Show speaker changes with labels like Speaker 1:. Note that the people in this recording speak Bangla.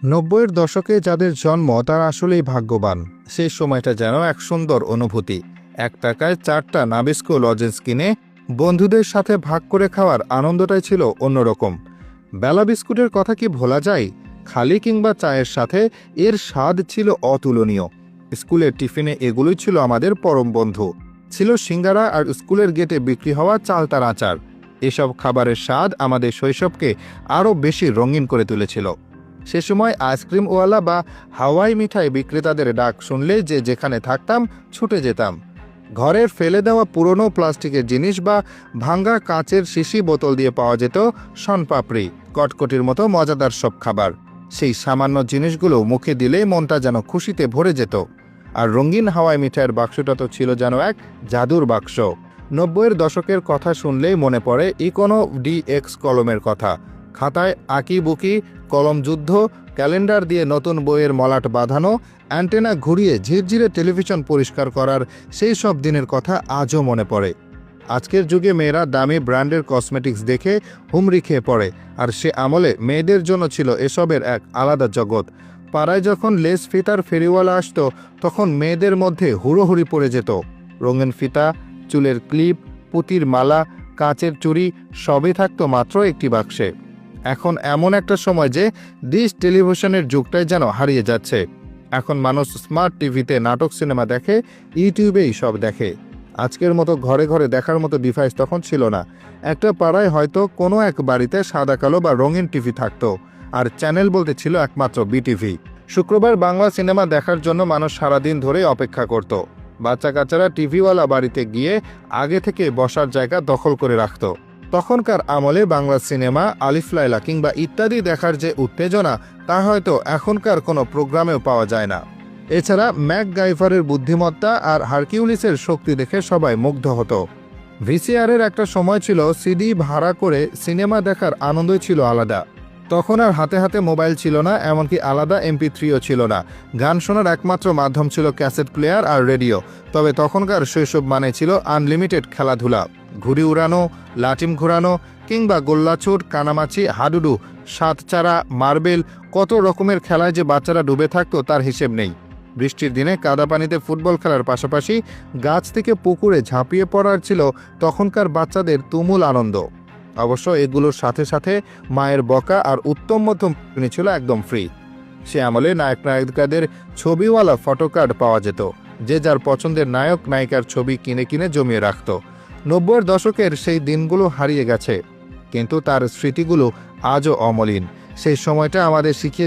Speaker 1: ৯০-এর দশকে যাদের জন্ম তারা আসলেই ভাগ্যবান। সেই সময়টা যেন এক সুন্দর অনুভূতি। ৳১ 4টা নাবিস্কো লজেন্স কিনে বন্ধুদের সাথে ভাগ করে খাওয়ার আনন্দটাই ছিল অন্যরকম। বেলা বিস্কুটের কথা কি ভোলা যায়? খালি কিংবা চায়ের সাথে এর স্বাদ ছিল অতুলনীয়। স্কুলের টিফিনে এগুলোই ছিল আমাদের পরম বন্ধু। ছিল সিঙ্গারা আর স্কুলের গেটে বিক্রি হওয়া চালতার আচার। এসব খাবারের স্বাদ আমাদের শৈশবকে আরও বেশি রঙিন করে তুলেছিল। সে সময় আইসক্রিমওয়ালা বা হাওয়াই মিঠাই বিক্রেতাদের ডাক শুনলে যে যেখানে থাকতাম ছুটে যেতাম। ঘরের ফেলে দেওয়া পুরনো প্লাস্টিকের জিনিস বা ভাঙ্গা কাঁচের শিশি বোতল দিয়ে পাওয়া যেত শনপাপড়ি, কটকটির মতো মজাদার সব খাবার। সেই সামান্য জিনিসগুলো মুখে দিলেই মনটা যেন খুশিতে ভরে যেত। আর রঙিন হাওয়াই মিঠাইয়ের বাক্সটা তো ছিল যেন এক জাদুর বাক্স। ৯০-এর দশকের কথা শুনলেই মনে পড়ে ইকোনো ডিএক্স কলমের কথা। খাতায় আঁকি বুকি, কলম যুদ্ধ, ক্যালেন্ডার দিয়ে নতুন বইয়ের মলাট বাঁধানো, অ্যান্টেনা ঘুরিয়ে ঝিরঝিরে টেলিভিশন পরিষ্কার করার সেই সব দিনের কথা আজও মনে পড়ে। আজকের যুগে মেয়েরা দামি ব্র্যান্ডের কসমেটিক্স দেখে হুমড়ি খেয়ে পড়ে, আর সে আমলে মেয়েদের জন্য ছিল এসবের এক আলাদা জগৎ। পাড়ায় যখন লেস ফিতার ফেরিওয়ালা আসতো তখন মেয়েদের মধ্যে হুড়োহুড়ি পড়ে যেত। রঙিন ফিতা, চুলের ক্লিপ, পুঁতির মালা, কাঁচের চুড়ি সবই থাকতো মাত্র একটি বাক্সে। এখন এমন একটা সময় যে ডিশ টেলিভিশনের যুগটাই যেন হারিয়ে যাচ্ছে। এখন মানুষ স্মার্ট টিভিতে নাটক সিনেমা দেখে, ইউটিউবেই সব দেখে। আজকের মতো ঘরে ঘরে দেখার মতো ডিভাইস তখন ছিল না। একটা পাড়ায় হয়তো কোনো এক বাড়িতে সাদা কালো বা রঙিন টিভি থাকতো, আর চ্যানেল বলতে ছিল একমাত্র বিটিভি। শুক্রবার বাংলা সিনেমা দেখার জন্য মানুষ সারাদিন ধরে অপেক্ষা করত। বাচ্চা কাচ্চারা টিভিওয়ালা বাড়িতে গিয়ে আগে থেকে বসার জায়গা দখল করে রাখত। তখনকার আমলে বাংলা সিনেমা, আলিফ লায়লা কিংবা ইত্যাদি দেখার যে উত্তেজনা তা হয়তো এখনকার কোনো প্রোগ্রামেও পাওয়া যায় না। এছাড়া ম্যাকগাইভারের বুদ্ধিমত্তা আর হারকিউলিসের শক্তি দেখে সবাই মুগ্ধ হতো। ভিসিআরের একটা সময় ছিল সিডি ভাড়া করে সিনেমা দেখার আনন্দই ছিল আলাদা। তখন আর হাতে হাতে মোবাইল ছিল না, এমনকি আলাদা MP3ও ছিল না। গান শোনার একমাত্র মাধ্যম ছিল ক্যাসেট প্লেয়ার আর রেডিও। তবে তখনকার শৈশব মানে ছিল আনলিমিটেড খেলাধুলা, ঘুড়ি উড়ানো, লাটিম ঘোরানো কিংবা গোল্লাছুট, কানামাছি, হাডুডু, সাতচারা, মার্বেল, কত রকমের খেলায় যে বাচ্চারা ডুবে থাকতো তার হিসেব নেই। বৃষ্টির দিনে কাদা পানিতে ফুটবল খেলার পাশাপাশি গাছ থেকে পুকুরে ঝাঁপিয়ে পড়ার ছিল তখনকার বাচ্চাদের তুমুল আনন্দ। অবশ্য এগুলোর সাথে সাথে মায়ের বকা আর উত্তম মধ্যম ছিল একদম ফ্রি। সে আমলে নায়ক নায়িকাদের ছবিওয়ালা ফটোকার্ড পাওয়া যেত। যে যার পছন্দের নায়ক নায়িকার ছবি কিনে কিনে জমিয়ে রাখত। ৯০-এর দশকের সেই দিনগুলো হারিয়ে গেছে, কিন্তু তার স্মৃতিগুলো আজও অমলিন। সেই সময়টা আমাদের শিখিয়ে